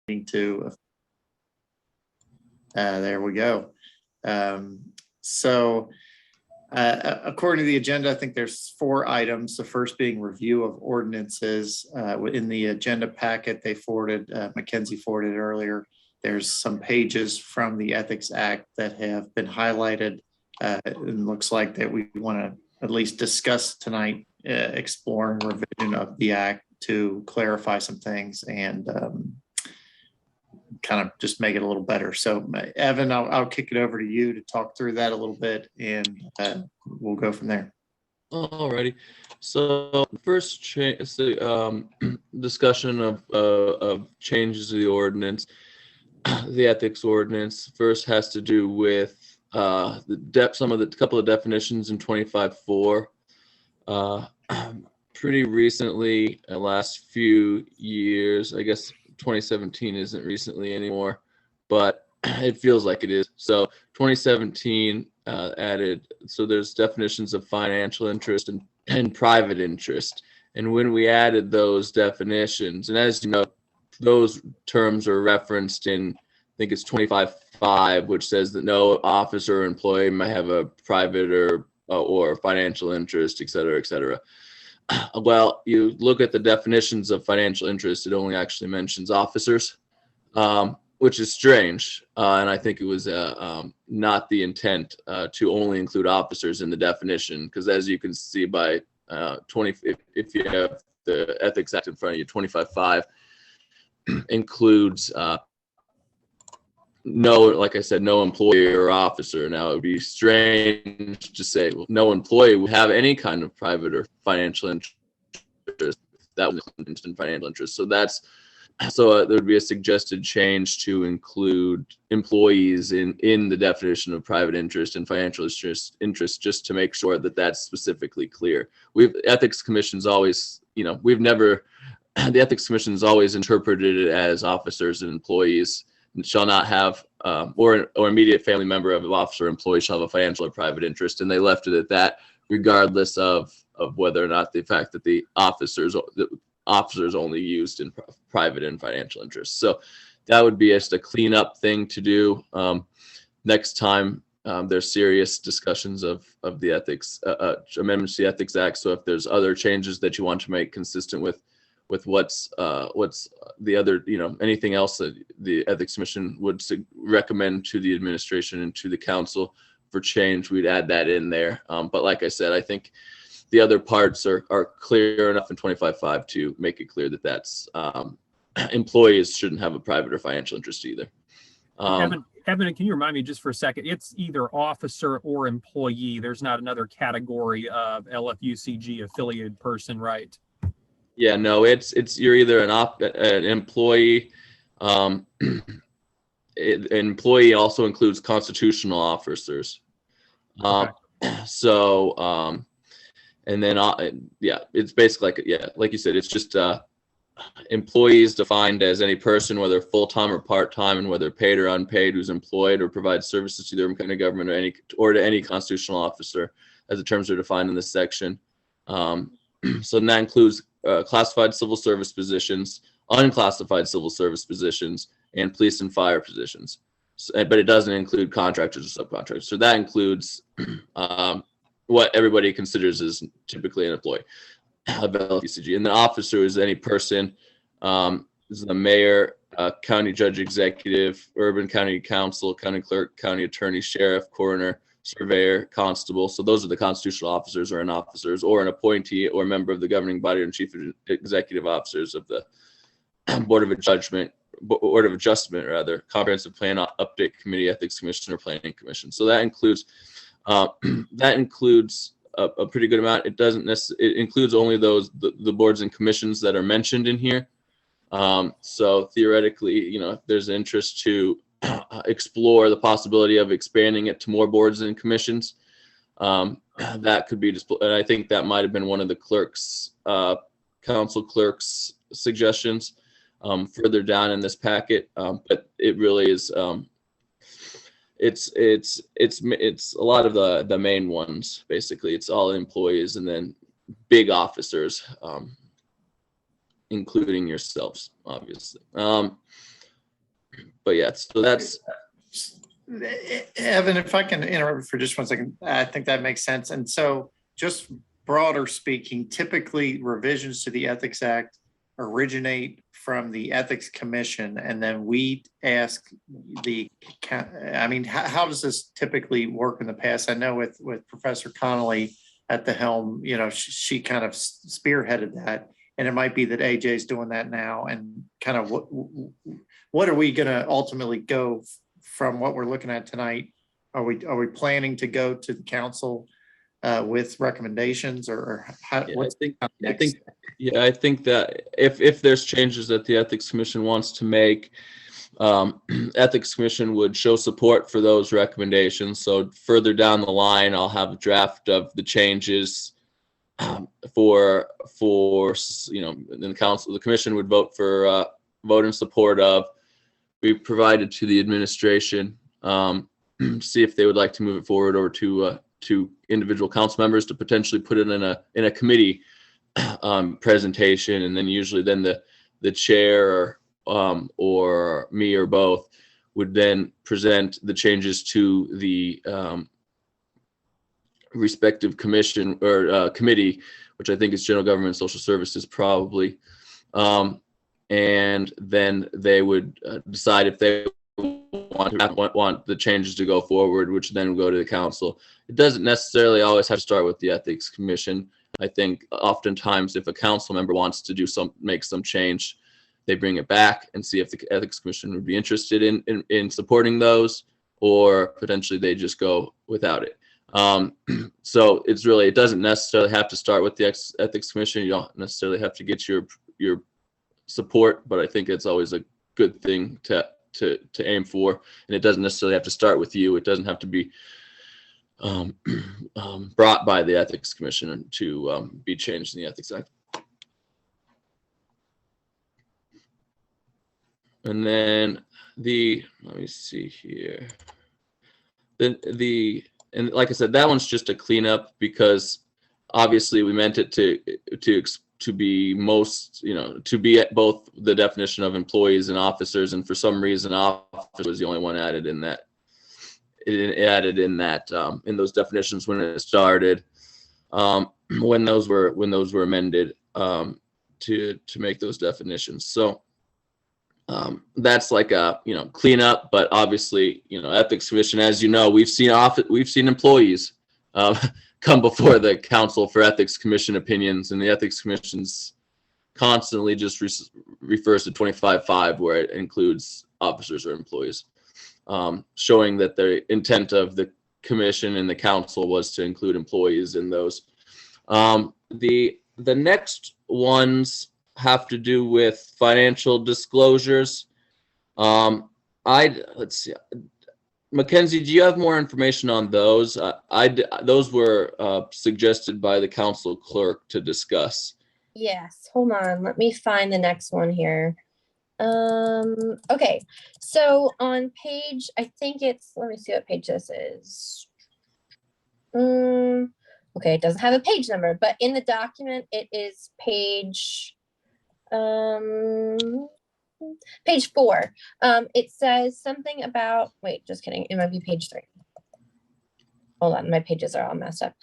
to there we go. According to the agenda, I think there's 4 items. The first being review of ordinances. In the agenda packet they forwarded, Mackenzie forwarded earlier, there's some pages from the Ethics Act that have been highlighted. It looks like that we want to at least discuss tonight, exploring revision of the act to clarify some things and kind of just make it a little better. So Evan, I'll kick it over to you to talk through that a little bit, and we'll go from there. Alrighty. So first discussion of changes to the ordinance, the ethics ordinance. First has to do with couple of definitions in 25.4. Pretty recently, last few years, I guess 2017 isn't recently anymore, but it feels like it is. So 2017 added, so there's definitions of financial interest and private interest. And when we added those definitions, and as you know, those terms are referenced in, I think it's 25.5, which says that no officer or employee may have a private or financial interest, et cetera, et cetera. Well, you look at the definitions of financial interest, it only actually mentions officers, which is strange. And I think it was not the intent to only include officers in the definition, because as you can see by if you have the Ethics Act in front of you, 25.5 includes like I said, no employee or officer. Now it would be strange to say, well, no employee would have any kind of private or financial interest. That was in financial interest. So there would be a suggested change to include employees in the definition of private interest and financial interest, just to make sure that that's specifically clear. Ethics Commission's always, the Ethics Commission's always interpreted it as officers and employees shall not have, or immediate family member of an officer or employee shall have a financial or private interest, and they left it at that, regardless of whether or not the fact that the officers only used in private and financial interests. So that would be just a cleanup thing to do. Next time there's serious discussions of the ethics amendments to the Ethics Act. So if there's other changes that you want to make consistent with what's the other, anything else that the Ethics Commission would recommend to the administration and to the council for change, we'd add that in there. But like I said, I think the other parts are clear enough in 25.5 to make it clear that that's employees shouldn't have a private or financial interest either. Evan, can you remind me just for a second? It's either officer or employee. There's not another category of LFUCG affiliated person, right? Yeah, no, it's you're either an employee. An employee also includes constitutional officers. Okay. And then it's basically like you said, it's just employees defined as any person, whether full-time or part-time, and whether paid or unpaid, who's employed or provides services to their kind of government or to any constitutional officer, as the terms are defined in this section. So that includes classified civil service positions, unclassified civil service positions, and police and fire positions. But it doesn't include contractors or subcontractors. So that includes what everybody considers as typically an employee of LFUCG. And the officer is any person, is the mayor, county judge executive, urban county council, county clerk, county attorney, sheriff, coroner, surveyor, constable. So those are the constitutional officers or an appointee or member of the governing body and chief executive officers of the Board of Adjustment, Comprehensive Plan Update Committee, Ethics Commission, or Planning Commission. So that includes a pretty good amount. It includes only the boards and commissions that are mentioned in here. So theoretically, if there's interest to explore the possibility of expanding it to more boards and commissions, that could be and I think that might have been one of the council clerk's suggestions further down in this packet. But it really is it's a lot of the main ones. Basically, it's all employees and then big officers, including yourselves, obviously. yeah, so that's, Evan, if I can interrupt for just 1 second, I think that makes sense. And so just broader speaking, typically revisions to the Ethics Act originate from the Ethics Commission, and then we ask I mean, how does this typically work in the past? I know with Professor Connolly at the helm, she kind of spearheaded that, and it might be that AJ's doing that now. And kind of what are we going to ultimately go from what we're looking at tonight? Are we planning to go to the council with recommendations, or how? yeah, What's I think that if there's changes that the Ethics Commission wants to make, Ethics Commission would show support for those recommendations. So further down the line, I'll have a draft of the changes for then the commission would vote in support of, be provided to the administration, see if they would like to move it forward, or to individual council members to potentially put it in a committee presentation, and then usually the chair or me or both would then present the changes to the respective commission or committee, which I think is General Government and Social Services probably, and then they would decide if they want the changes to go forward, which then would go to the council. It doesn't necessarily always have to start with the Ethics Commission. I think oftentimes if a council member wants to make some change, they bring it back and see if the Ethics Commission would be interested in supporting those, or potentially they just go without it. So it doesn't necessarily have to start with the Ethics Commission. You don't necessarily have to get your support, but I think it's always a good thing to aim for, and it doesn't necessarily have to start with you. It doesn't have to be brought by the Ethics Commission to be changed in the Ethics Act. And then let me see here. And like I said, that one's just a cleanup, because obviously we meant it to be to be at both the definition of employees and officers, and for some reason officer was the only one added in that. In those definitions when it started, when those were amended to make those definitions. So that's like a cleanup, but obviously Ethics Commission, as you know, we've seen employees come before the council for Ethics Commission opinions, and the Ethics Commission's constantly just refers to 25.5, where it includes officers or employees, showing that the intent of the commission and the council was to include employees in those. The next ones have to do with financial disclosures. Let's see. Mackenzie, do you have more information on those? Those were suggested by the council clerk to discuss. Yes, hold on. Let me find the next one here. Okay, so on page, I think let me see what page this is. Okay, it doesn't have a page number, but in the document, it is page 4. It says something about, wait, just kidding. It might be page 3. Hold on, my pages are all messed up.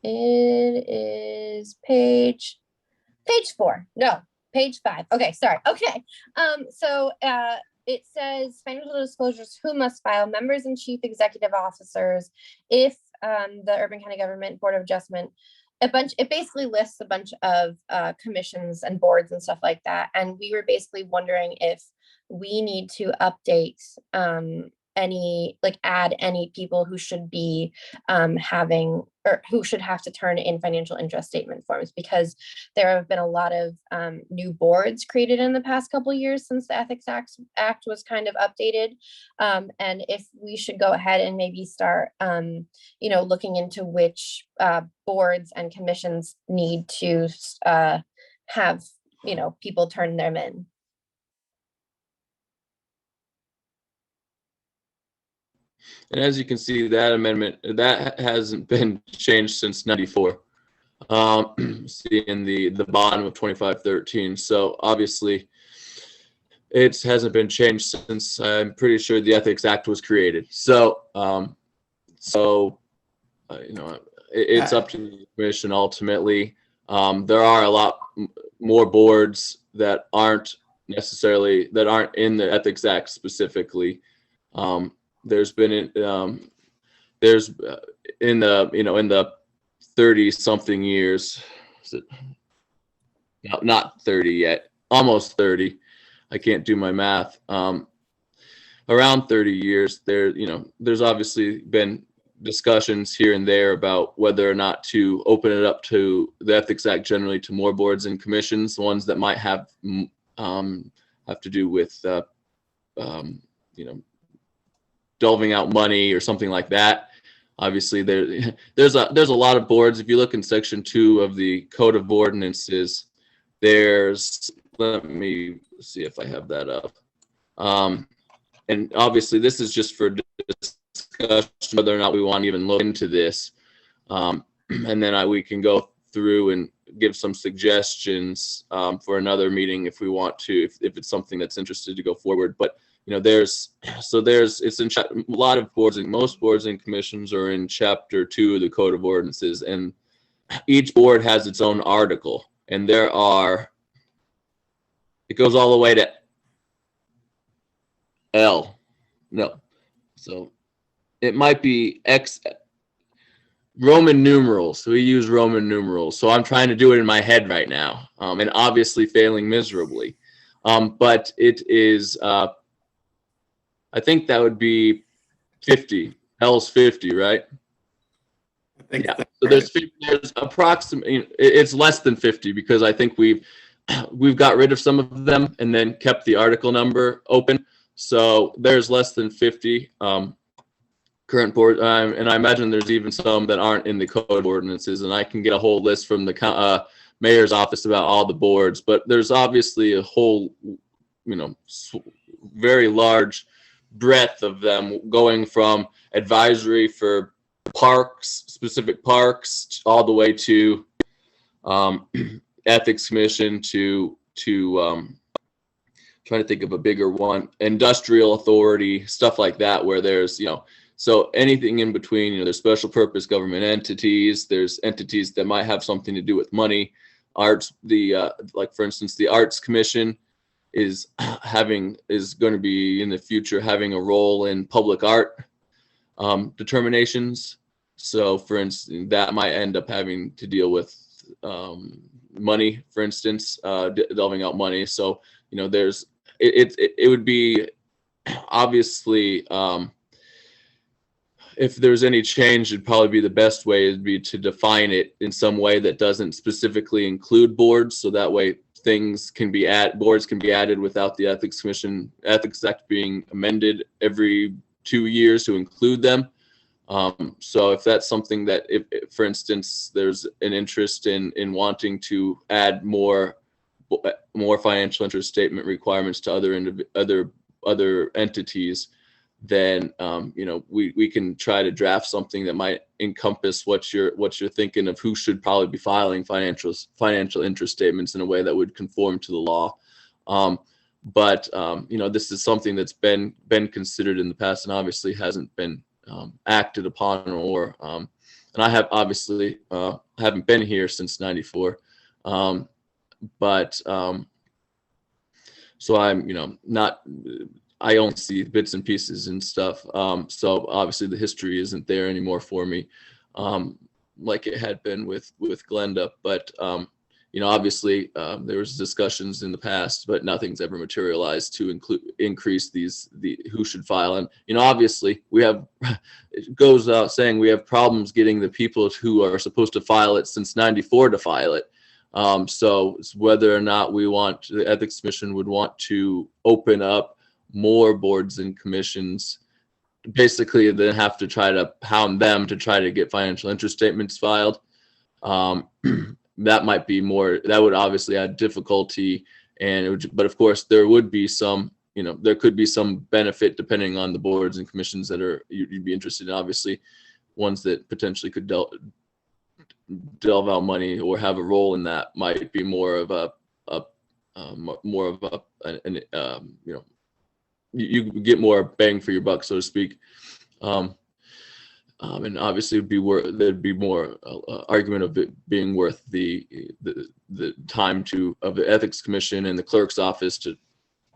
It is page 4. No, page 5. Okay, sorry. Okay. So it says financial disclosures who must file: members and chief executive officers. If the Urban County Government Board of Adjustment, it basically lists a bunch of commissions and boards and stuff like that. And we were basically wondering if we need to update add any people who should be having, or who should have to turn in financial interest statement forms, because there have been a lot of new boards created in the past couple of years since the Ethics Act was kind of updated. And if we should go ahead and maybe start, looking into which boards and commissions need to have, people turn them in. And as you can see, that amendment, that hasn't been changed since '94. see in the bottom of 2513. So obviously it hasn't been changed since I'm pretty sure the Ethics Act was created. So, it's up to the commission ultimately. There are a lot more boards that aren't in the Ethics Act specifically. There's been in the 30 something years, not 30 yet, almost 30. I can't do my math. Around 30 years, there's obviously been discussions here and there about whether or not to open it up to the Ethics Act generally to more boards and commissions, ones that might have to do with delving out money or something like that. Obviously, there's a lot of boards. If you look in Section 2 of the Code of Ordinances, let me see if I have that up. And obviously, this is just for discussion whether or not we want to even look into this. And then we can go through and give some suggestions for another meeting if we want to, if it's something that's interested to go forward. But it's in a lot of boards, and most boards and commissions are in Chapter 2 of the Code of Ordinances, and each board has its own article, and it goes all the way to L. No, so it might be X. Roman numerals. So we use Roman numerals. So I'm trying to do it in my head right now, and obviously failing miserably. But it is. I think that would be 50. L's 50, right? I think Yeah. that's So there's approximately, it's less than 50 because I think we've got rid of some of them and then kept the article number open. So there's less than 50 current board, and I imagine there's even some that aren't in the Code of Ordinances, and I can get a whole list from the mayor's office about all the boards. But there's obviously a whole, very large breadth of them, going from advisory for parks, specific parks, all the way to ethics commission to trying to think of a bigger one, industrial authority, stuff like that, where there's so anything in between. There's special purpose government entities, there's entities that might have something to do with money, arts, like for instance the Arts Commission is going to be in the future having a role in public art determinations. So for instance, that might end up having to deal with money, for instance, delving out money. So it would be obviously, if there's any change, it'd probably be the best way would be to define it in some way that doesn't specifically include boards, so that way boards can be added without the Ethics Act being amended every 2 years to include them. So if that's something that, if for instance, there's an interest in wanting to add more financial interest statement requirements to other entities, then we can try to draft something that might encompass what you're thinking of, who should probably be filing financial interest statements in a way that would conform to the law. But this is something that's been considered in the past and obviously hasn't been acted upon, or and I have obviously haven't been here since '94, but so I'm not. I only see bits and pieces and stuff. So obviously the history isn't there anymore for me, like it had been with Glenda. But obviously there was discussions in the past, but nothing's ever materialized to increase the who should file. And obviously we have, it goes out saying we have problems getting the people who are supposed to file it since '94 to file it. So it's whether or not the Ethics Commission would want to open up more boards and commissions, basically then have to try to hound them to try to get financial interest statements filed. That might be more, that would obviously add difficulty, but of course there would be some, there could be some benefit depending on the boards and commissions that you'd be interested in. Obviously ones that potentially could delve out money or have a role in that might be more of a more of you know, you get more bang for your buck, so to speak. And obviously there'd be more argument of it being worth the time of the ethics commission and the clerk's office to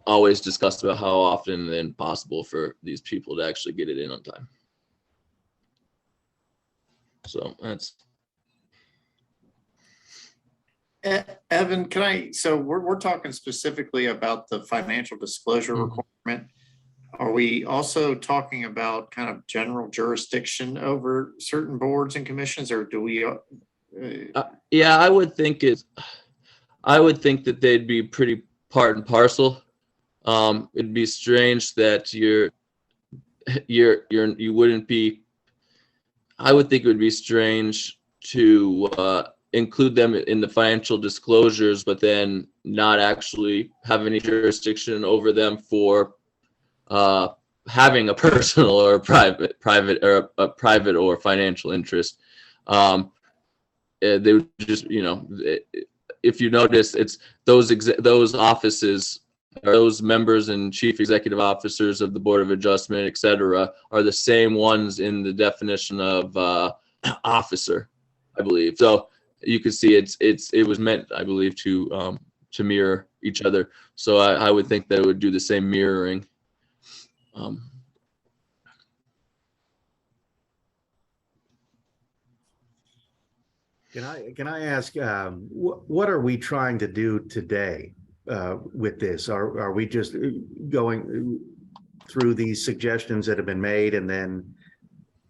always discuss about how often and possible for these people to actually get it in on time. So that's. Evan, so we're talking specifically about the financial disclosure requirement. Are we also talking about kind of general jurisdiction over certain boards and commissions, or do we? Yeah, I would think that they'd be pretty part and parcel. It'd be strange that you wouldn't be. I would think it would be strange to include them in the financial disclosures, but then not actually have any jurisdiction over them for having a personal or private or a private or financial interest. They would just, you know, if you notice, it's those offices, or those members and chief executive officers of the Board of Adjustment, et cetera, are the same ones in the definition of officer, I believe. So you can see it was meant, I believe, to mirror each other. So I would think that it would do the same mirroring. Can I ask, what are we trying to do today with this? Are we just going through these suggestions that have been made and then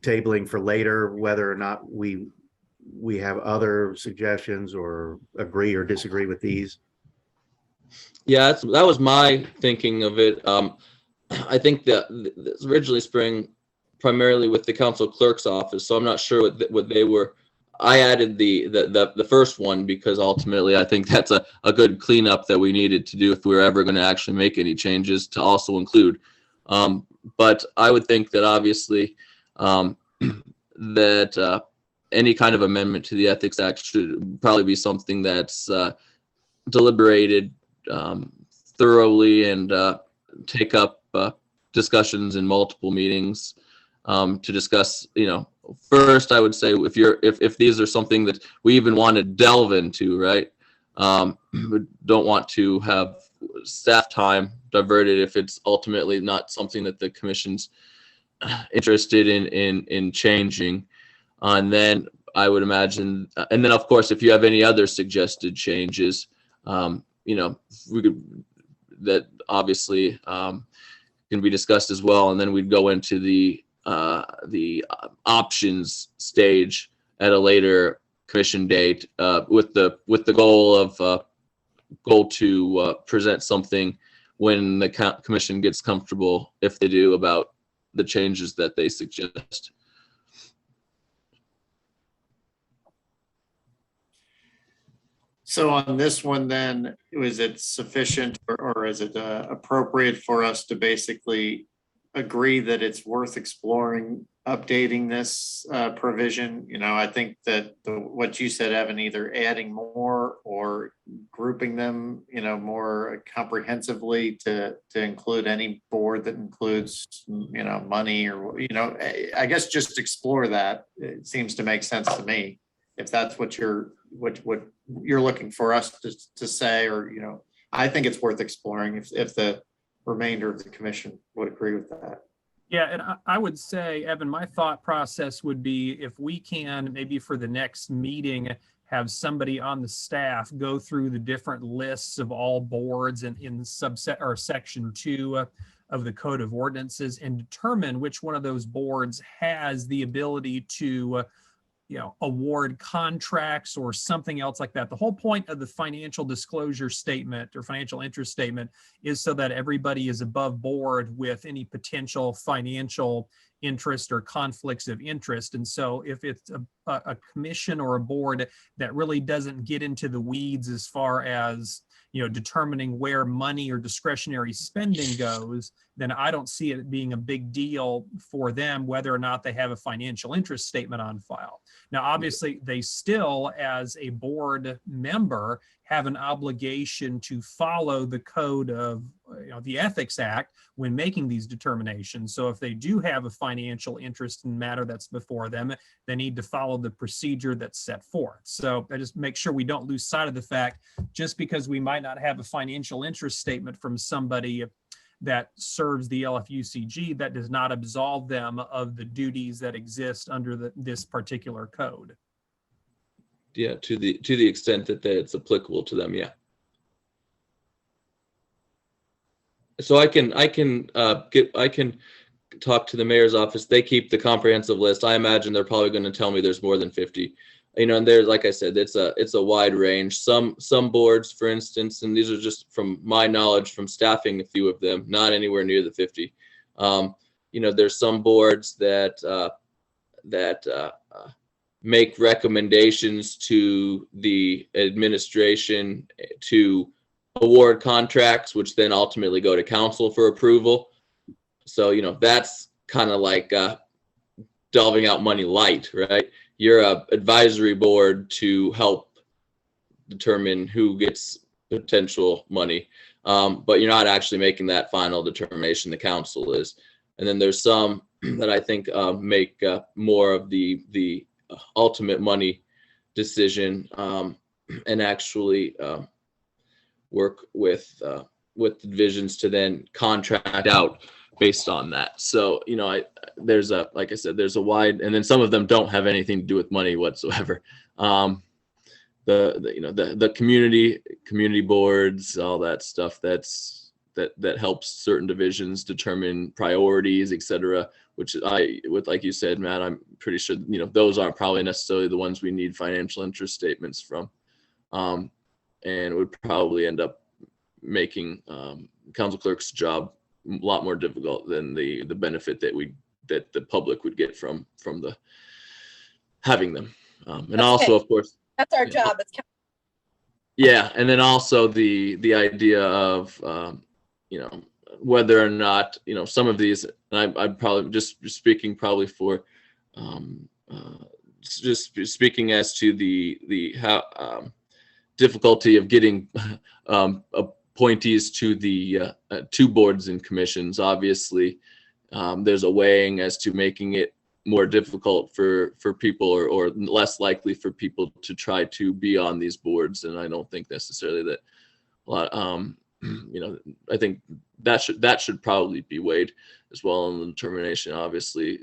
tabling for later whether or not we have other suggestions or agree or disagree with these? Yeah, that was my thinking of it. I think that this originally sprang primarily with the council clerk's office, so I'm not sure what they were. I added the first one because ultimately I think that's a good cleanup that we needed to do if we were ever going to actually make any changes to also include. But I would think that obviously that any kind of amendment to the Ethics Act should probably be something that's deliberated thoroughly and take up discussions in multiple meetings to discuss, you know. First, I would say if these are something that we even want to delve into, right? We don't want to have staff time diverted if it's ultimately not something that the commission's interested in changing. And then I would imagine, and then of course, if you have any other suggested changes, you know, that obviously can be discussed as well. And then we'd go into the options stage at a later commission date with the goal to present something when the commission gets comfortable, if they do, about the changes that they suggest. So on this one, then, was it sufficient or is it appropriate for us to basically agree that it's worth exploring updating this provision? You know, I think that what you said, Evan, either adding more or grouping them, you know, more comprehensively to include any board that includes, you know, money or, you know, I guess just explore that. It seems to make sense to me, if that's what you're looking for us to say, or, you know, I think it's worth exploring if the remainder of the commission would agree with that. Yeah, and I would say, Evan, my thought process would be if we can, maybe for the next meeting, have somebody on the staff go through the different lists of all boards and in subset or section 2 of the Code of Ordinances and determine which one of those boards has the ability to you know, award contracts or something else like that. The whole point of the financial disclosure statement or financial interest statement is so that everybody is above board with any potential financial interest or conflicts of interest. And so if it's a commission or a board that really doesn't get into the weeds as far as, determining where money or discretionary spending goes, then I don't see it being a big deal for them whether or not they have a financial interest statement on file. Now, obviously, they still, as a board member, have an obligation to follow the code of the Ethics Act when making these determinations. So if they do have a financial interest in matter that's before them, they need to follow the procedure that's set forth. So I just make sure we don't lose sight of the fact, just because we might not have a financial interest statement from somebody that serves the LFUCG, that does not absolve them of the duties that exist under this particular code. Yeah, to the extent that it's applicable to them, yeah. So I can talk to the mayor's office. They keep the comprehensive list. I imagine they're probably going to tell me there's more than 50. And there's, like I said, it's a wide range. Some boards, for instance, and these are just from my knowledge from staffing a few of them, not anywhere near the 50. There's some boards that make recommendations to the administration to award contracts, which then ultimately go to council for approval. So, that's kind of like delving out money light, right? You're a advisory board to help determine who gets potential money, but you're not actually making that final determination. The council is. And then there's some that I think make more of the ultimate money decision, and actually work with divisions to then contract out based on that. So, there's like I said, there's a wide, and then some of them don't have anything to do with money whatsoever. The community boards, all that stuff that helps certain divisions determine priorities, etc. Which like you said, Matt, I'm pretty sure, those aren't probably necessarily the ones we need financial interest statements from. And it would probably end up making council clerk's job a lot more difficult than the benefit that the public would get from the having them. And That's also, okay. of course, That's our job. yeah, and then also the idea of whether or not some of these, and I'm probably just speaking probably for just speaking as to the how difficulty of getting appointees to the two boards and commissions. Obviously, there's a weighing as to making it more difficult for people or less likely for people to try to be on these boards. And I don't think necessarily that a lot, I think that should probably be weighed as well in the determination. Obviously,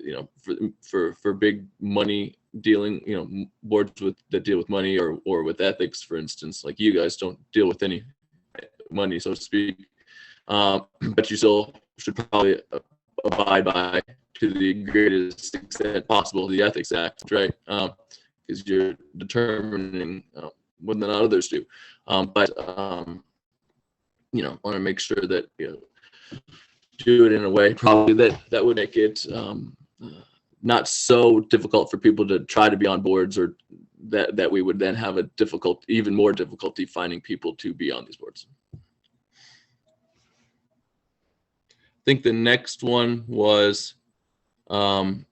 for big money dealing, boards that deal with money or with ethics, for instance, like you guys don't deal with any money, so to speak, but you still should probably abide by, to the greatest extent possible, the Ethics Act, right? Because you're determining more than others do. But want to make sure that do it in a way probably that would make it not so difficult for people to try to be on boards, or that we would then have even more difficulty finding people to be on these boards. I think the next one was the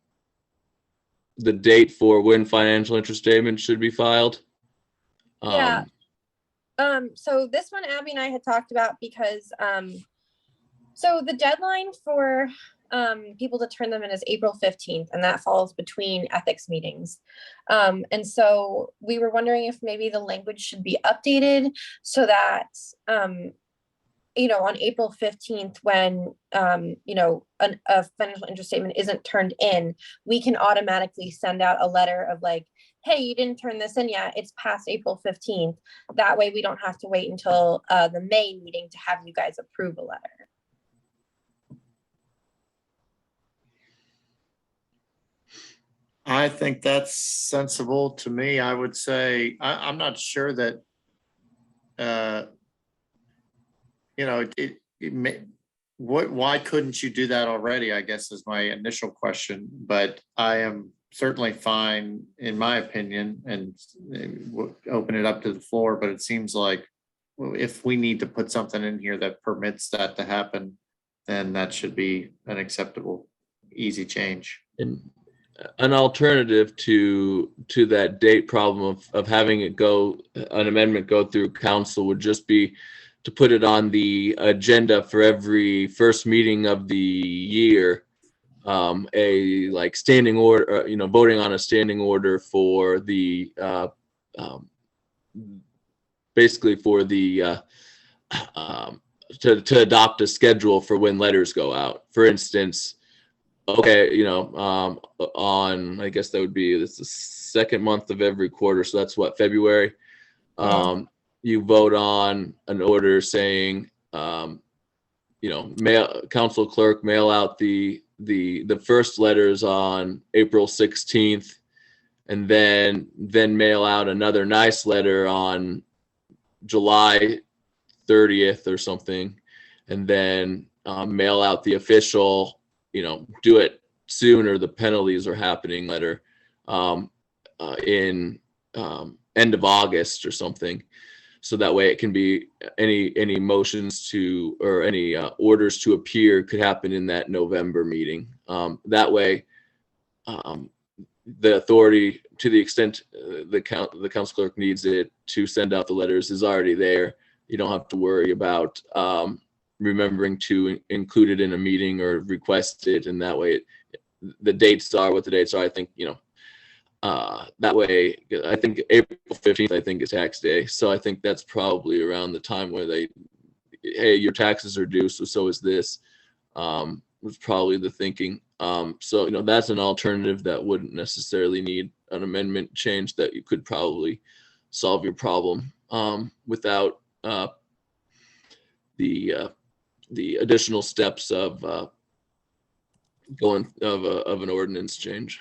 date for when financial interest statements should be filed. Yeah. So this one Abby and I had talked about because so the deadline for people to turn them in is April 15th, and that falls between ethics meetings. And so we were wondering if maybe the language should be updated so that on April 15th, when a financial interest statement isn't turned in, we can automatically send out a letter of like, hey, you didn't turn this in yet, it's past April 15th. That way we don't have to wait until the May meeting to have you guys approve a letter. I think that's sensible to me. I would say, I'm not sure that, why couldn't you do that already, I guess is my initial question, but I am certainly fine, in my opinion, and open it up to the floor, but it seems like if we need to put something in here that permits that to happen, then that should be an acceptable, easy change. And an alternative to that date problem of having it go, an amendment go through council would just be to put it on the agenda for every first meeting of the year, a like standing order, voting on a standing order for the, basically for the, to adopt a schedule for when letters go out. For instance, okay, on, I guess that would be, this the second month of every quarter. So that's what, February. You vote on an order saying, council clerk mail out the first letters on April 16th, and then mail out another nice letter on July 30th or something, and then mail out the official, do it sooner, the penalties are happening letter in end of August or something. So that way it can be any motions to, or any orders to appear could happen in that November meeting. That way the authority, to the extent the council clerk needs it to send out the letters, is already there. You don't have to worry about remembering to include it in a meeting or request it. And that way the dates are what the dates are. I think, that way, I think April 15th, I think, is tax day. So I think that's probably around the time where hey, your taxes are due, so is this, was probably the thinking. So, that's an alternative that wouldn't necessarily need an amendment change, that you could probably solve your problem without the additional steps of going of an ordinance change.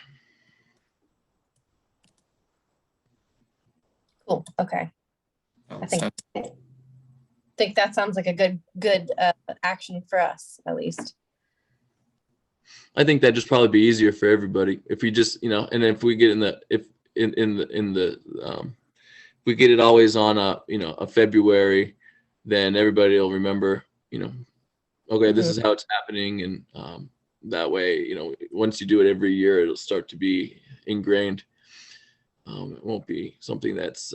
Cool. Okay. So I think that sounds like a good action for us, at least. I think that'd just probably be easier for everybody if we just, and if we get if we get it always on a February, then everybody will remember, okay, this is how it's happening. And that way, once you do it every year, it'll start to be ingrained. It won't be something that's,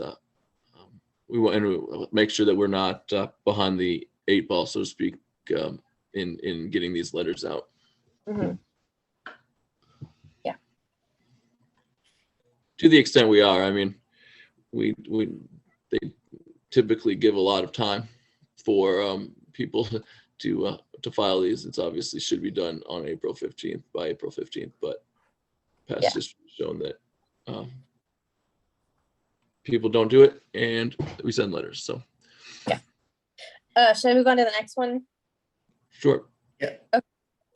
we want to make sure that we're not behind the 8 ball, so to speak, in getting these letters out. Mm-hmm. Yeah. To the extent we are, I mean, they typically give a lot of time for people to file these. It's obviously should be done on April 15th, by April 15th, but past history has shown that people don't do it, and we send letters. So should I move on to the next one? Sure. Yeah. Okay.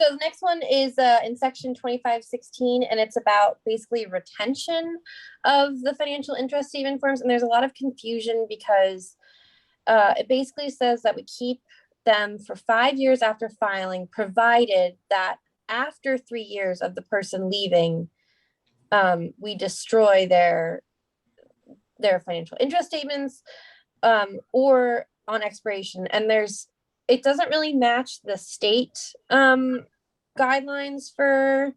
So the next one is in section 2516, and it's about basically retention of the financial interest statement forms. And there's a lot of confusion because it basically says that we keep them for 5 years after filing, provided that after 3 years of the person leaving, we destroy their financial interest statements or on expiration. And it doesn't really match the state guidelines for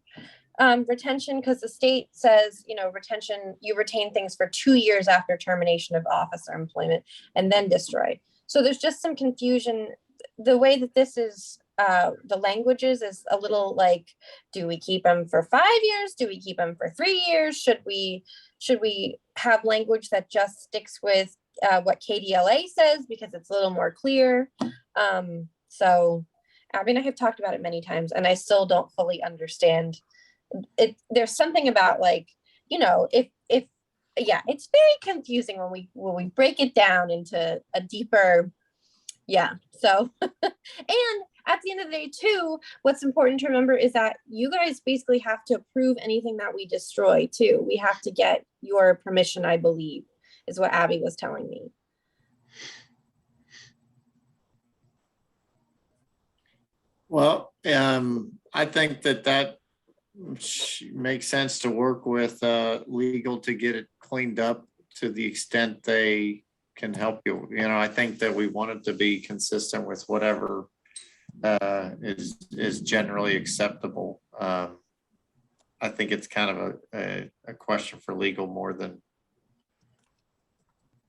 retention, because the state says, retention, you retain things for 2 years after termination of office or employment and then destroy. So there's just some confusion. The way that this is, the languages is a little like, do we keep them for 5 years? Do we keep them for 3 years? Should we have language that just sticks with what KDLA says, because it's a little more clear? So Abby and I have talked about it many times, and I still don't fully understand it. There's something about it's very confusing when we break it down into a deeper. Yeah. So, and at the end of the day too, what's important to remember is that you guys basically have to approve anything that we destroy too. We have to get your permission, I believe, is what Abby was telling me. Well, I think that makes sense to work with legal to get it cleaned up to the extent they help you. You know, I think that we want it to be consistent with whatever is generally acceptable. I think it's kind of a question for legal more than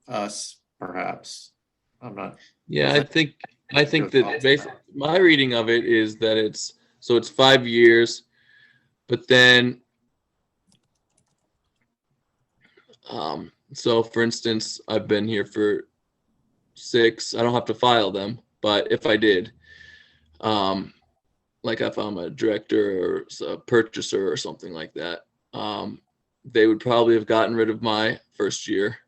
us, perhaps. I'm not. Yeah, I think that my reading of it is that it's 5 years, but then so for instance, I've been here for 6. I don't have to file them, but if I did, like if I'm a director or a purchaser or something like that, they would probably have gotten rid of my first year,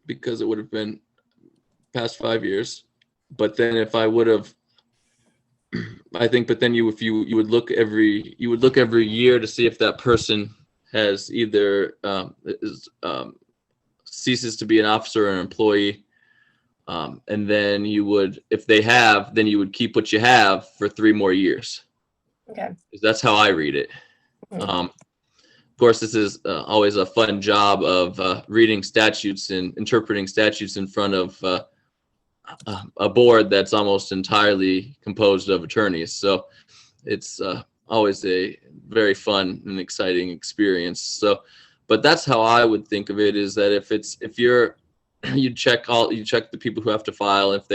because it would have been past 5 years. But then if I would have, I think, but then you would look every year to see if that person has either ceases to be an officer or an employee. And then you would, if they have, then you would keep what you have for 3 more years. Okay. That's how I read it. Of course, this is always a fun job of reading statutes and interpreting statutes in front of a board that's almost entirely composed of attorneys. So it's always a very fun and exciting experience. So, but that's how I would think of it, is that if you check the people who have to file, if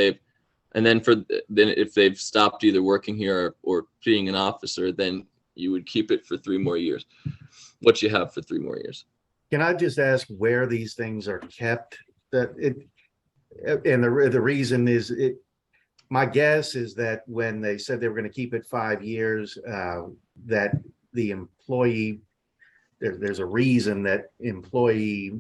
they've stopped either working here or being an officer, then you would keep it for 3 more years, what you have for 3 more years. Can I just ask where these things are kept? And the reason is, my guess is that when they said they were going to keep it 5 years, that the employee, there's a reason that employee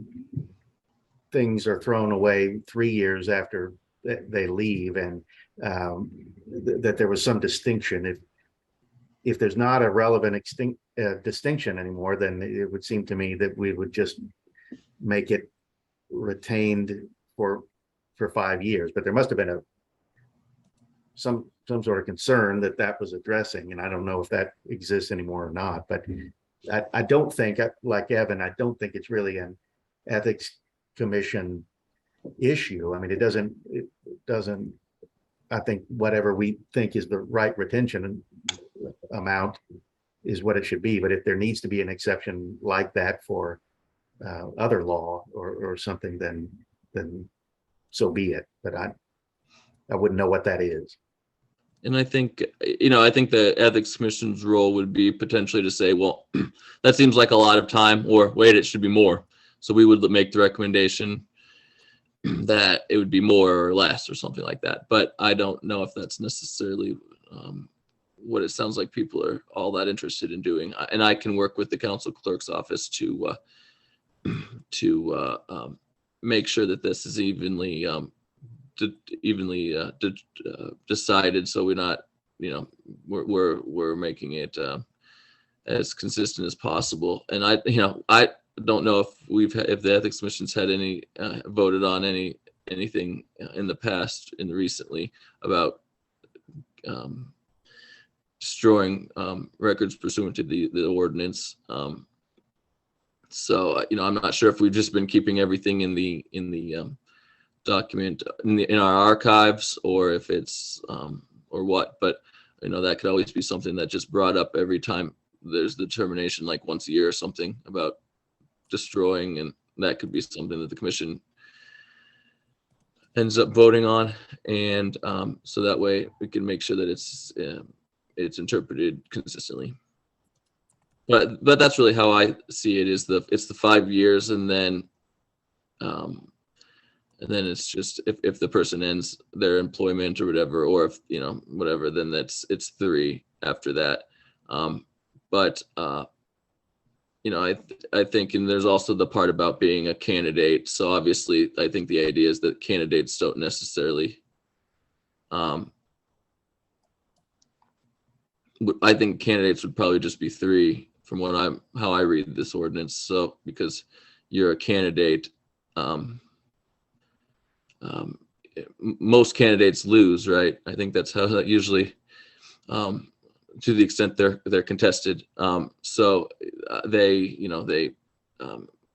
things are thrown away 3 years after they leave, and that there was some distinction. If there's not a relevant distinction anymore, then it would seem to me that we would just make it retained for 5 years. But there must have been some sort of concern that was addressing, and I don't know if that exists anymore or not. But I don't think, like Evan, I don't think it's really an ethics commission issue. I mean, it doesn't, I think whatever we think is the right retention amount is what it should be. But if there needs to be an exception like that for other law or something, then so be it. But I wouldn't know what that is. And I think the ethics commission's role would be potentially to say, well, that seems like a lot of time, or wait, it should be more. So we would make the recommendation that it would be more or less or something like that. But I don't know if that's necessarily what it sounds like people are all that interested in doing. And I can work with the council clerk's office to make sure that this is evenly decided, so we're not, we're making it as consistent as possible. And I don't know if the ethics commission's had any voted on anything in the past and recently about destroying records pursuant to the ordinance. So I'm not sure if we've just been keeping everything in the document in our archives, or if it's or what. But that could always be something that just brought up every time there's determination, like once a year or something, about destroying, and that could be something that the commission ends up voting on. And so that way we can make sure that it's interpreted consistently. But that's really how I see it, is it's the 5 years, and then it's just if the person ends their employment or whatever, or if whatever, then it's 3 after that. But I think, and there's also the part about being a candidate. So obviously, I think the idea is that candidates don't necessarily. I think candidates would probably just be 3 from how I read this ordinance. So because you're a candidate, most candidates lose, right? I think that's how that usually, to the extent they're contested. So they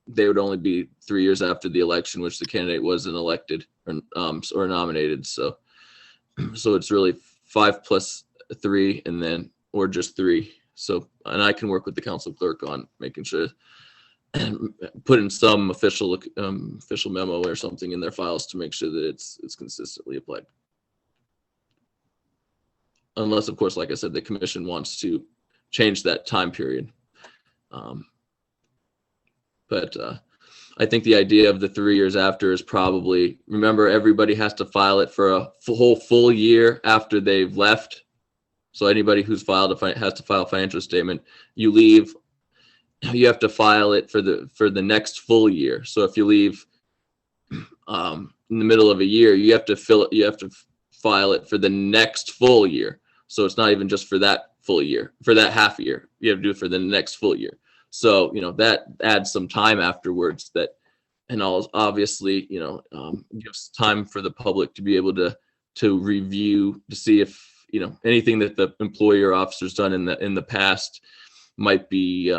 they would only be 3 years after the election, which the candidate wasn't elected or nominated. So it's really 5 plus 3, and then or just 3. So, and I can work with the council clerk on making sure and put in some official memo or something in their files to make sure that it's consistently applied. Unless, of course, like I said, the commission wants to change that time period. But I think the idea of the 3 years after is probably, remember, everybody has to file it for a whole full year after they've left. So anybody who's has to file a financial statement. You leave, you have to file it for the next full year. So if you leave in the middle of a year, you have to file it for the next full year. So it's not even just for that full year, for that half year. You have to do it for the next full year. So, that adds some time afterwards and obviously, gives time for the public to be able to review, to see if, anything that the employee or officer's done in the past might be,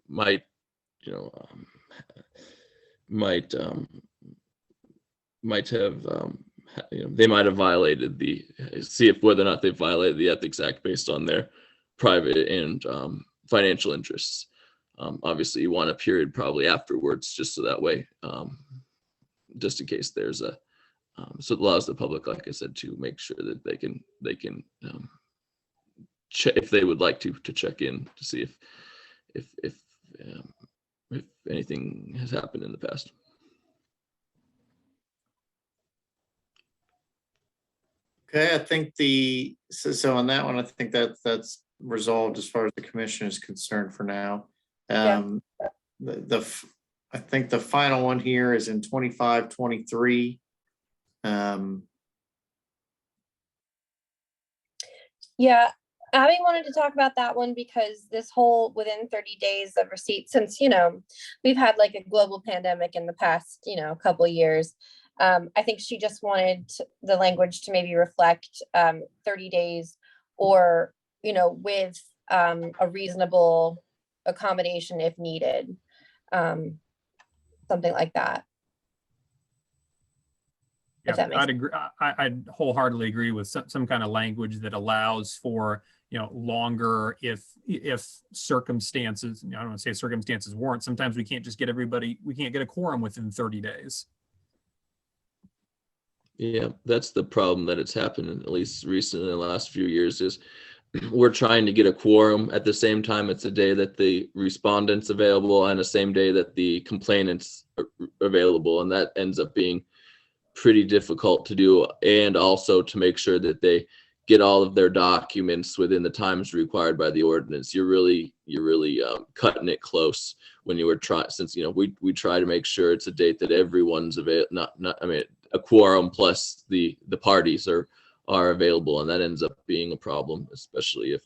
might have, they might have violated see if whether or not they violated the Ethics Act based on their private and financial interests. Obviously, you want a period probably afterwards, just so that way, just in case there's so it allows the public, like I said, to make sure that they can check if they would like to check in to see if anything has happened in the past. Okay, I think so on that one, I think that's resolved as far as the commission is concerned for now. Yeah. I think the final one here is in 25-23. Yeah, Abby wanted to talk about that one because this whole within 30 days of receipt, since, we've had like a global pandemic in the past, couple of years. I think she just wanted the language to maybe reflect 30 days or, with a reasonable accommodation if needed. Something like that. Yeah, If that makes I'd agree. I'd wholeheartedly agree with some kind of language that allows for, longer if circumstances, I don't want to say circumstances warrant. Sometimes we can't just get we can't get a quorum within 30 days. Yeah, that's the problem that it's happened, at least recently in the last few years, is we're trying to get a quorum at the same time. It's a day that the respondent's available and the same day that the complainant's available. And that ends up being pretty difficult to do. And also to make sure that they get all of their documents within the times required by the ordinance. You're really cutting it close when you were trying, since, we try to make sure it's a date that everyone's available, a quorum plus the parties are available, and that ends up being a problem, especially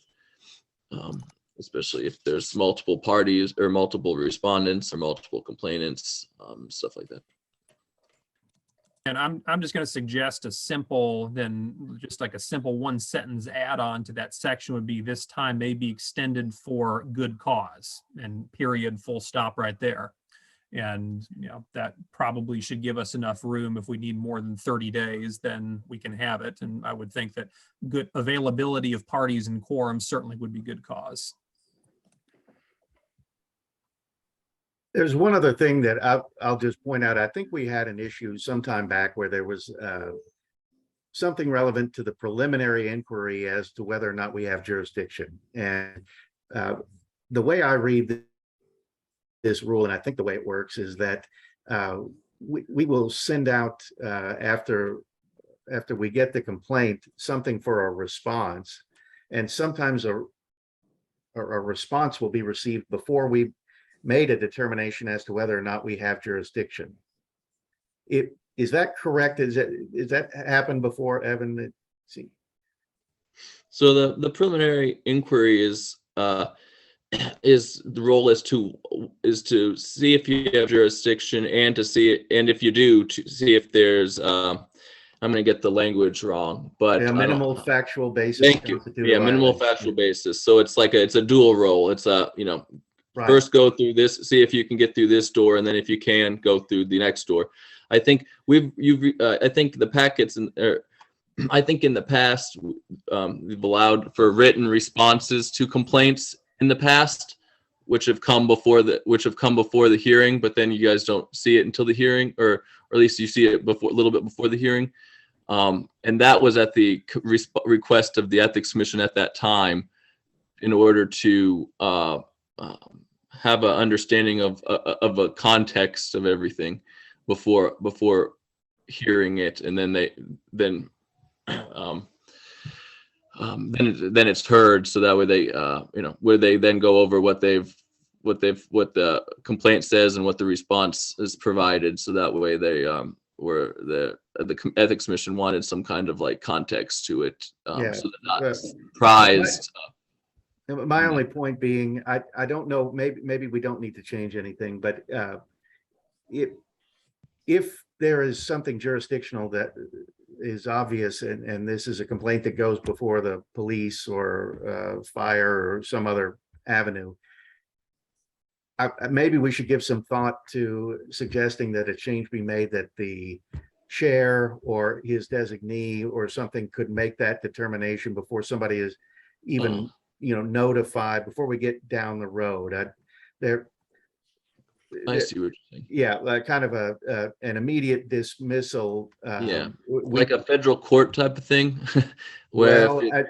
if there's multiple parties or multiple respondents or multiple complainants, stuff like that. And I'm just going to suggest just like a simple one sentence add on to that section would be, this time may be extended for good cause, and period, full stop right there. And, that probably should give us enough room. If we need more than 30 days, then we can have it. And I would think that good availability of parties and quorums certainly would be good cause. There's one other thing that I'll just point out. I think we had an issue sometime back where there was something relevant to the preliminary inquiry as to whether or not we have jurisdiction. And the way I read this rule, and I think the way it works, is that we will send out after we get the complaint something for a response, and sometimes a response will be received before we made a determination as to whether or not we have jurisdiction. Is that correct? Is that happened before, Evan? Let's see. So the preliminary inquiry is the role is to see if you have jurisdiction, and if you do, to see if there's I'm going to get the language wrong, but minimal factual basis. Thank you. Yeah, minimal factual basis. So it's a dual role. It's Right. First go through this, see if you can get through this door, and then if you can, go through the next door. I think I think the packets I think in the past, we've allowed for written responses to complaints in the past, which have come before the hearing, but then you guys don't see it until the hearing, or at least you see it before, a little bit before the hearing. And that was at the request of the Ethics Commission at that time, in order to have an understanding of a context of everything before hearing it, and then it's heard, so that way they where they then go over what the complaint says and what the response is provided, so that way they where the Ethics Commission wanted some kind of like context to it, Yeah. so they're not Uh, surprised. My only point being, I don't know, maybe we don't need to change anything, but if there is something jurisdictional that is obvious, and this is a complaint that goes before the police or fire or some other avenue, maybe we should give some thought to suggesting that a change be made, that the chair or his designee or something could make that determination before somebody is even notified, before we get down the road. I see what you're saying. Yeah, like kind of an immediate dismissal. Yeah, like a federal court type of thing, where there's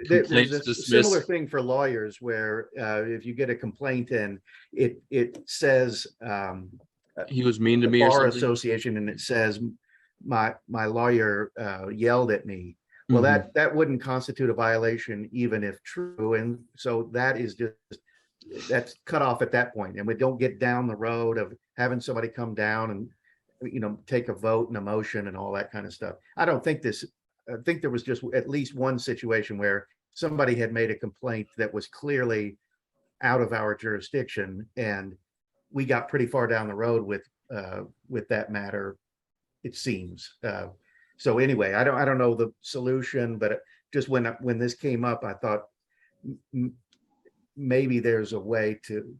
complaints a dismissed. similar thing for lawyers where if you get a complaint and it says he was mean to the me or bar something. association, and it says my lawyer yelled at me. Well, that wouldn't constitute a violation even if true, and so that's cut off at that point, and we don't get down the road of having somebody come down and take a vote and a motion and all that kind of stuff. I think there was just at least one situation where somebody had made a complaint that was clearly out of our jurisdiction, and we got pretty far down the road with that matter, it seems. So anyway, I don't know the solution, but just when this came up, I thought maybe there's a way to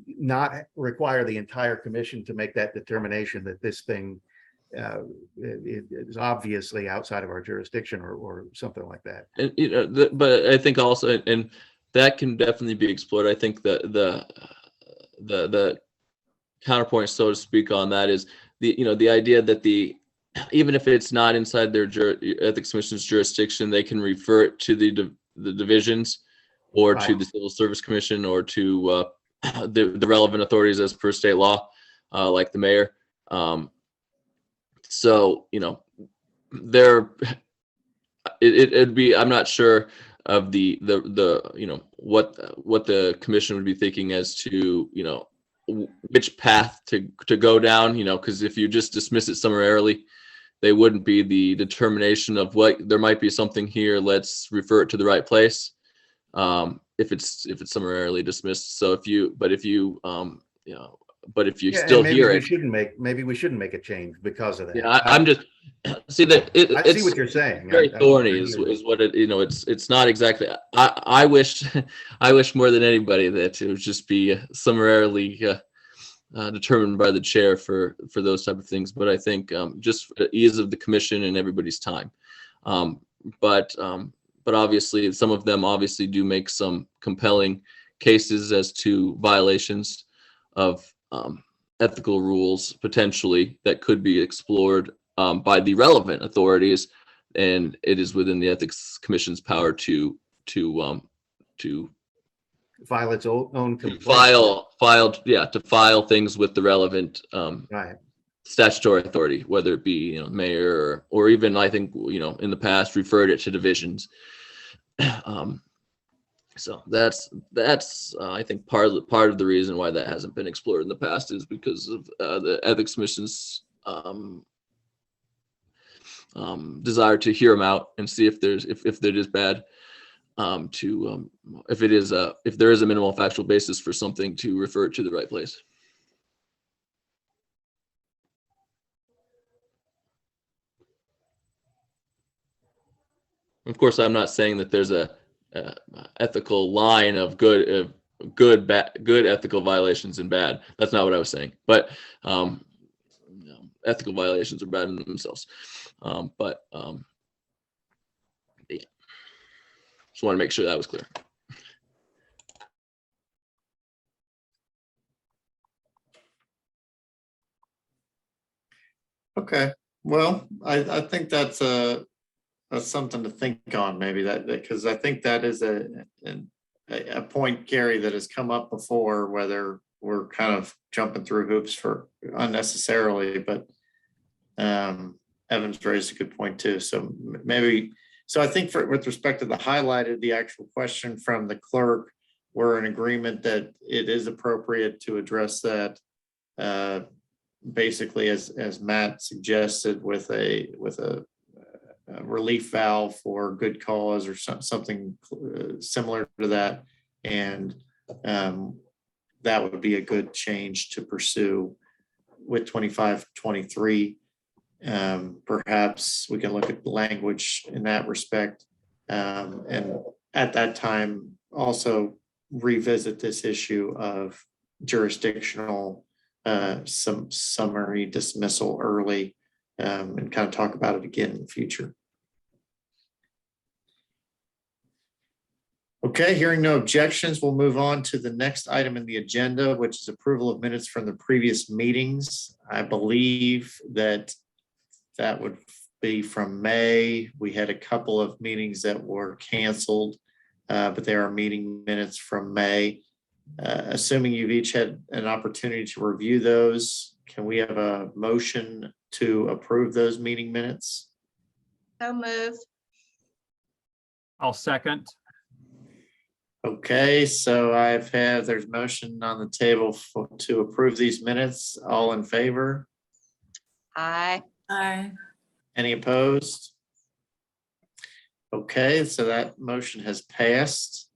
not require the entire commission to make that determination that this thing is obviously outside of our jurisdiction or something like that. And, but I think also, and that can definitely be explored. I think the counterpoint, so to speak, on that is the idea that even if it's not inside their Ethics Commission's jurisdiction, they can refer it to the divisions, or to the Civil Service Commission, or to the relevant authorities as per state law, like the mayor. So it'd be, I'm not sure of what the commission would be thinking as to which path to go down, because if you just dismiss it summarily, they wouldn't be the determination of what there might be something here, let's refer it to the right place. If it's summarily dismissed. So if you still hear it, maybe we shouldn't make a change because of that. Yeah, I'm just see that I see what you're saying. Very thorny is what it. It's not exactly. I wish more than anybody that it would just be summarily determined by the chair for those type of things. But I think just for the ease of the commission and everybody's time. But obviously, some of them obviously do make some compelling cases as to violations of ethical rules potentially that could be explored by the relevant authorities, and it is within the Ethics Commission's power to file its own complaint. to file things with the relevant Right. statutory authority, whether it be mayor or even, I think in the past, referred it to divisions. So that's I think part of the reason why that hasn't been explored in the past is because of the Ethics Commission's desire to hear them out and see if it is bad, if there is a minimal factual basis for something, to refer it to the right place. Of course, I'm not saying that there's a ethical line of good ethical violations and bad. That's not what I was saying, but ethical violations are bad in themselves. Yeah. Just want to make sure that was clear. Okay, well, I think that's something to think on, maybe that, because I think that is a point, Gary, that has come up before, whether we're kind of jumping through hoops for unnecessarily, but Evan's raised a good point too. So maybe, so I think with respect to the highlighted, the actual question from the clerk, we're in agreement that it is appropriate to address that basically as Matt suggested, with a relief valve for good cause or something similar to that. And that would be a good change to pursue with 2523. Perhaps we can look at the language in that respect. And at that time, also revisit this issue of jurisdictional some summary dismissal early, and kind of talk about it again in the future. Okay, hearing no objections, we'll move on to the next item in the agenda, which is approval of minutes from the previous meetings. I believe that would be from May. We had a couple of meetings that were canceled, but there are meeting minutes from May. Assuming you've each had an opportunity to review those, can we have a motion to approve those meeting minutes? So move. I'll second. Okay, so there's motion on the table to approve these minutes. All in favor? Aye. Aye. Any opposed? Okay, so that motion has passed.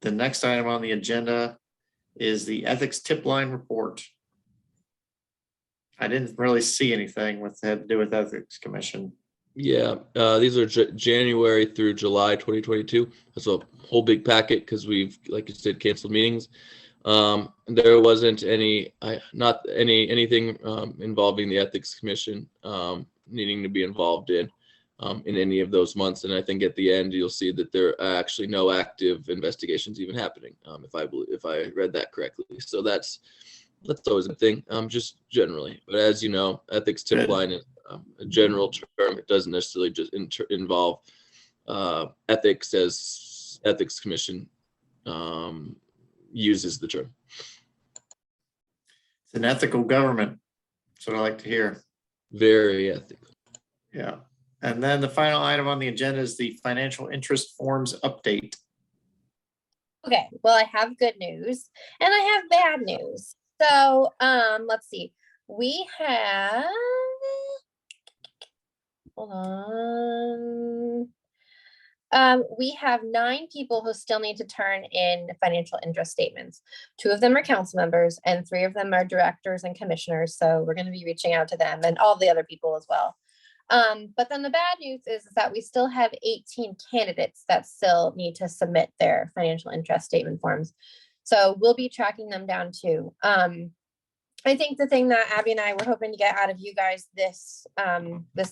The next item on the agenda is the ethics tip line report. I didn't really see anything had to do with Ethics Commission. Yeah, these are January through July 2022. That's a whole big packet because we've, like you said, canceled meetings. There wasn't anything involving the Ethics Commission needing to be involved in any of those months. And I think at the end you'll see that there are actually no active investigations even happening. If I read that correctly, so that's always a thing, just generally. But as you know, ethics tip line is a general term. It doesn't necessarily just involve ethics as Ethics Commission uses the term. It's an ethical government. That's what I like to hear. Very ethical. Yeah. And then the final item on the agenda is the financial interest forms update. Okay, well, I have good news and I have bad news. So let's see. We have, hold on. We have 9 people who still need to turn in financial interest statements. 2 of them are council members and 3 of them are directors and commissioners. So we're going to be reaching out to them and all the other people as well. But then the bad news is that we still have 18 candidates that still need to submit their financial interest statement forms. So we'll be tracking them down too. I think the thing that Abby and I were hoping to get out of you guys this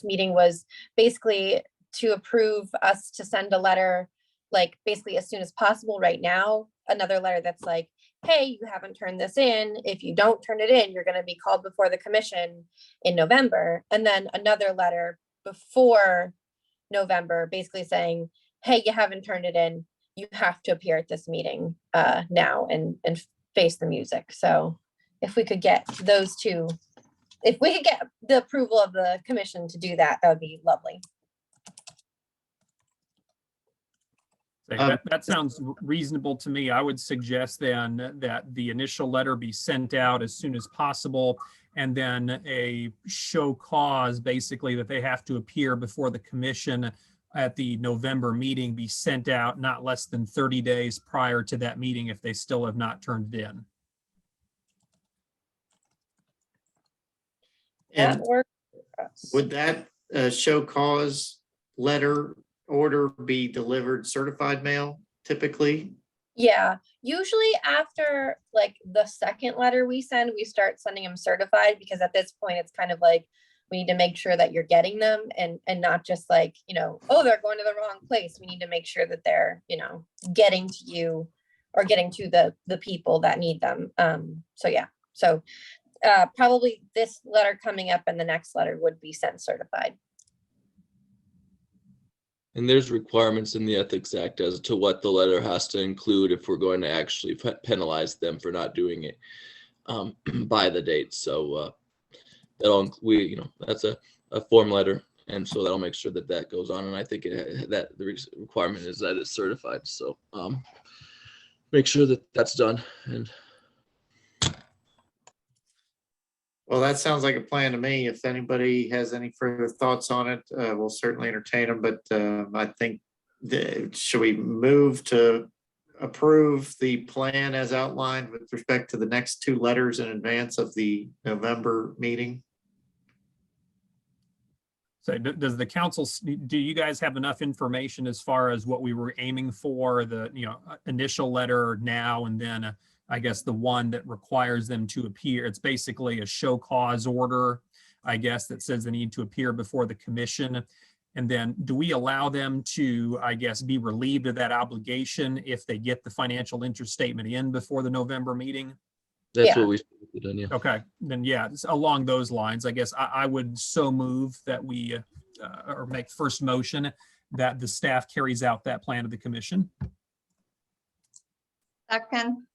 meeting was basically to approve us to send a letter, like basically as soon as possible right now, another letter that's like, hey, you haven't turned this in. If you don't turn it in, you're going to be called before the commission in November. And then another letter before November, basically saying, hey, you haven't turned it in. You have to appear at this meeting now and face the music. So if we could get those 2, if we could get the approval of the commission to do that, that would be lovely. That sounds reasonable to me. I would suggest then that the initial letter be sent out as soon as possible, and then a show cause, basically that they have to appear before the commission at the November meeting, be sent out not less than 30 days prior to that meeting if they still have not turned it in. And That works. would that show cause letter order be delivered certified mail typically? Yeah, usually after like the second letter we send, we start sending them certified, because at this point it's kind of like we need to make sure that you're getting them, and not just like, oh, they're going to the wrong place. We need to make sure that they're, getting to you or getting to the people that need them. So yeah, so probably this letter coming up and the next letter would be sent certified. And there's requirements in the Ethics Act as to what the letter has to include if we're going to actually penalize them for not doing it by the date. So that's a form letter, and so that'll make sure that goes on. And I think that the requirement is that it's certified. So make sure that that's done. And Well, that sounds like a plan to me. If anybody has any further thoughts on it, we'll certainly entertain them. But I think, should we move to approve the plan as outlined with respect to the next two letters in advance of the November meeting? So does the council, do you guys have enough information as far as what we were aiming for, the, initial letter now, and then I guess the one that requires them to appear? It's basically a show cause order, I guess, that says they need to appear before the commission. And then do we allow them to, I guess, be relieved of that obligation if they get the financial interest statement in before the November meeting? that's Yeah. what we've done. Yeah. Okay, then yeah, it's along those lines, I guess I would so move that we, or make first motion that the staff carries out that plan of the commission. Second.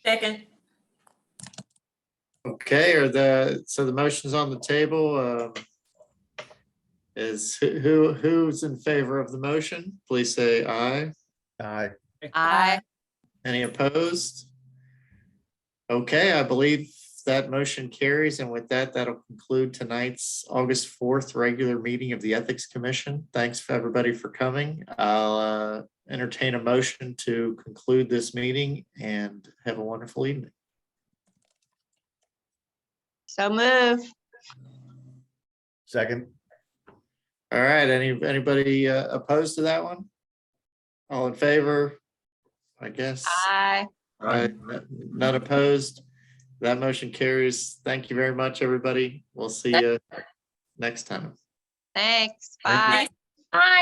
Second. Okay, so the motion's on the table. Who's in favor of the motion? Please say aye. Aye. Aye. Any opposed? Okay, I believe that motion carries, and with that, that'll conclude tonight's August 4th regular meeting of the Ethics Commission. Thanks for everybody for coming. I'll entertain a motion to conclude this meeting, and have a wonderful evening. So move. Second. All right, anybody opposed to that one? All in favor? I guess. Aye. All right, not opposed. That motion carries. Thank you very much, everybody. We'll see you next time. Thanks. Thank you. Bye. Bye.